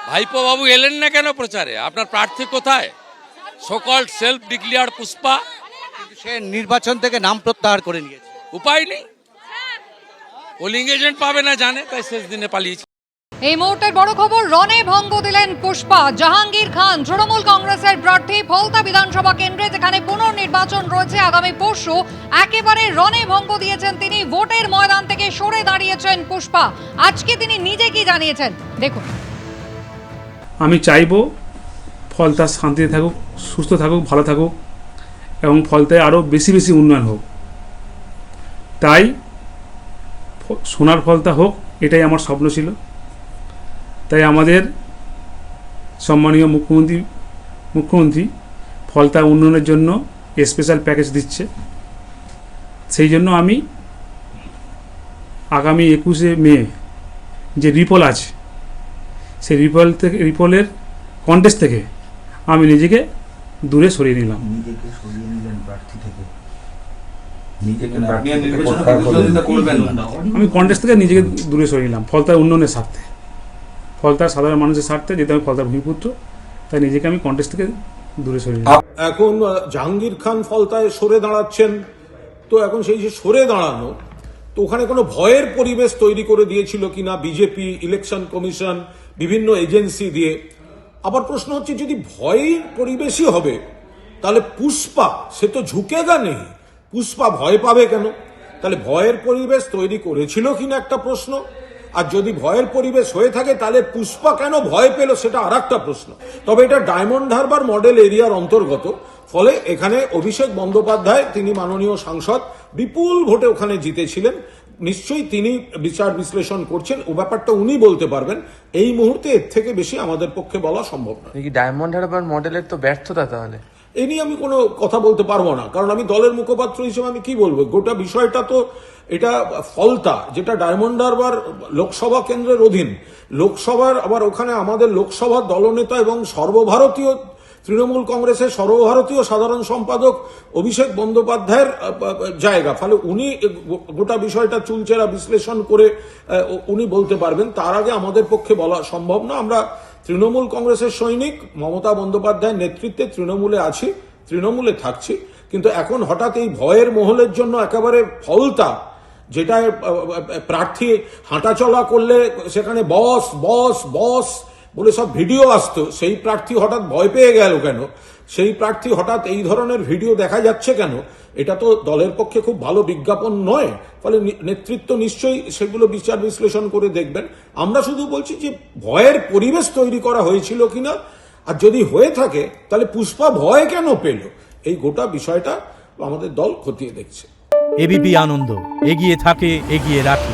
ভাইপো বাবু এলেন না কেন প্রচারে? আপনার প্রার্থী কোথায়? সকল্ড সেলফ ডিক্লেয়ার্ড পুষ্পা। কিন্তু সে নির্বাচন থেকে নাম প্রত্যাহার করে নিয়েছে। উপায় নেই, পোলিং এজেন্ট পাবে না জানে, তাই শেষ দিনে পালিয়েছে। এই মুহূর্তের বড় খবর, রণে ভঙ্গ দিলেন পুষ্পা। জাহাঙ্গীর খান তৃণমূল কংগ্রেসের প্রার্থী ফলতা বিধানসভা কেন্দ্রে, যেখানে পুনর্নির্বাচন রয়েছে আগামী পরশু, একেবারে রণে ভঙ্গ দিয়েছেন তিনি। ভোটের ময়দান থেকে সরে দাঁড়িয়েছেন পুষ্পা। আজকে তিনি নিজে কি জানিয়েছেন দেখুন। আমি চাইবো ফলতা শান্তিতে থাকুক, সুস্থ থাকুক, ভালো থাকুক এবং ফলতায় আরও বেশি বেশি উন্নয়ন হোক। তাই সোনার ফলতা হোক, এটাই আমার স্বপ্ন ছিল। তাই আমাদের সম্মানীয় মুখ্যমন্ত্রী ফলতা উন্নয়নের জন্য স্পেশাল প্যাকেজ দিচ্ছে। সেই জন্য আমি আগামী 21শে মে যে রিপোল আছে, সেই রিপোলের কন্টেস্ট থেকে আমি নিজেকে দূরে সরিয়ে নিলাম। নিজেকে সরিয়ে নিলেন প্রার্থী থেকে? আমি কন্টেস্ট থেকে নিজেকে দূরে সরিয়ে নিলাম ফলতার উন্নয়নের স্বার্থে, ফলতার সাধারণ মানুষের স্বার্থে, যেহেতু আমি ফলতার ভূমিপুত্র, তাই নিজেকে আমি কন্টেস্ট থেকে দূরে সরিয়ে নিলাম। এখন জাহাঙ্গীর খান ফলতায় সরে দাঁড়াচ্ছেন, তো এখন সেই যে সরে দাঁড়ানো, তো ওখানে কোনো ভয়ের পরিবেশ তৈরি করে দিয়েছিল কিনা বিজেপি, ইলেকশন কমিশন, বিভিন্ন এজেন্সি দিয়ে? আবার প্রশ্ন হচ্ছে, যদি ভয়ের পরিবেশই হবে তাহলে পুষ্পা সে তো ঝুঁকেগা নেই, পুষ্পা ভয় পাবে কেন? তাহলে ভয়ের পরিবেশ তৈরি করেছিল কিনা একটা প্রশ্ন। আর যদি ভয়ের পরিবেশ হয়ে থাকে তাহলে পুষ্পা কেন ভয় পেল সেটা আর একটা প্রশ্ন। তবে এটা ডায়মন্ড হারবার মডেল এরিয়ার অন্তর্গত, ফলে এখানে অভিষেক বন্দ্যোপাধ্যায়, তিনি মাননীয় সাংসদ, বিপুল ভোটে ওখানে জিতেছিলেন। নিশ্চয়ই তিনি বিচার বিশ্লেষণ করছেন, ও ব্যাপারটা উনি বলতে পারবেন। এই মুহূর্তে এর থেকে বেশি আমাদের পক্ষে বলা সম্ভব নয়। ডায়মন্ড হারবার মডেলের তো ব্যর্থতা তাহলে? এই নিয়ে আমি কোনো কথা বলতে পারবো না, কারণ আমি দলের মুখপাত্র হিসেবে আমি কি বলবো। গোটা বিষয়টা তো এটা ফলতা, যেটা ডায়মন্ড হারবার লোকসভা কেন্দ্রের অধীন, লোকসভার, আবার ওখানে আমাদের লোকসভার দলনেতা এবং সর্বভারতীয় তৃণমূল কংগ্রেসের সর্বভারতীয় সাধারণ সম্পাদক অভিষেক বন্দ্যোপাধ্যায়ের জায়গা। ফলে উনি গোটা বিষয়টা চুলচেরা বিশ্লেষণ করে উনি বলতে পারবেন। তার আগে আমাদের পক্ষে বলা সম্ভব না। আমরা তৃণমূল কংগ্রেসের সৈনিক, মমতা বন্দ্যোপাধ্যায়ের নেতৃত্বে তৃণমূলে আছি, তৃণমূলে থাকছি। কিন্তু এখন হঠাৎ এই ভয়ের মহলের জন্য একেবারে ফলতা, যেটা প্রার্থী হাঁটাচলা করলে সেখানে বস বস বস বলে সব ভিডিও আসতো, সেই প্রার্থী হঠাৎ ভয় পেয়ে গেল কেন? সেই প্রার্থী হঠাৎ এই ধরনের ভিডিও দেখা যাচ্ছে কেন? এটা তো দলের পক্ষে খুব ভালো বিজ্ঞাপন নয়। ফলে নেতৃত্ব নিশ্চয়ই সেগুলো বিচার বিশ্লেষণ করে দেখবেন। আমরা শুধু বলছি যে ভয়ের পরিবেশ তৈরি করা হয়েছিল কিনা, আর যদি হয়ে থাকে তাহলে পুষ্পা ভয় কেন পেল, এই গোটা বিষয়টা আমাদের দল খতিয়ে দেখছে। এবিপি আনন্দ, এগিয়ে থাকে, এগিয়ে রাখে।